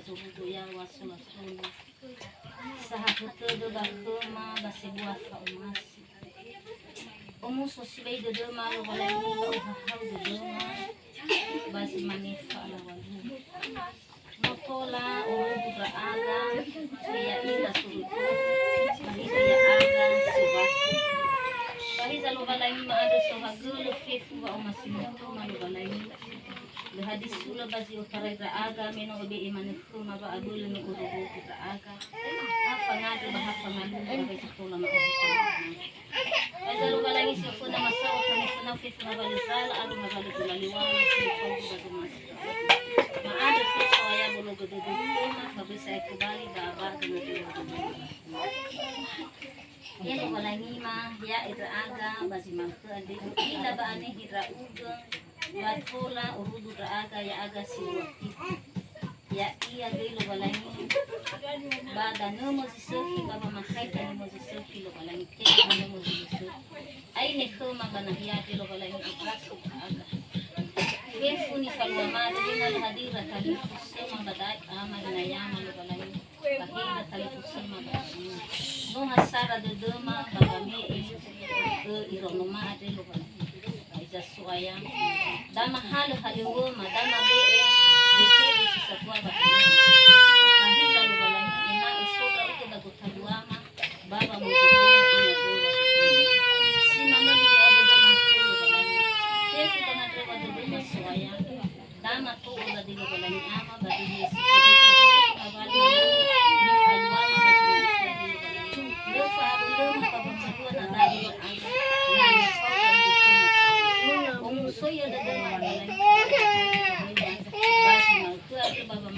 bazuhudu ya wasulasuna sahakutu bakuma basibuat kaumasi umuso sibay dodoma walay hau dodoma basi manifa lawalu motola urudu raaga kaya ila surutu kaya aga subatu Bahiza lubalay maado so hagulu fifu wa umasimuto malubalay hadis sula bazi utaray raaga meno obi imanifu maba agulu ni urubu raaga hafa ngadu bahafa ngadu bagay sa tula na obi bahiza lubalay isifu na masawa kanifu na fifu na balisala aru na balibulaliwana silifawu bazumas maado po so aya bulugududuma kabisa ikubali baba ganadu yan wala ngima ya iraaga basi mangkade ila ba ani hirauga batkola urudu raaga ya aga siwati ya iya gelo wala ngi bada no mo sisuki baba makaita no mo sisuki lo wala ngi ke no mo sisuki ai ne khoma bana ya gelo wala ngi apraso aga kefu ni falwa mali na hadira talifu sema badai ama na yama lo wala ngi bahina talifu sema badai no hasara dodoma babami ironoma ade lo aiza suaya dama halo haliwo madama be wikedi sisakwa bahina bahina lo wala ina usoka uko dagutalwama baba mudodoma anadora simama ni adodoma lo wala sesi bana trewa dodoma suaya dama to ula dilo wala ni ama badili sikedi abali ni falwama soya da basi mau tu ada baba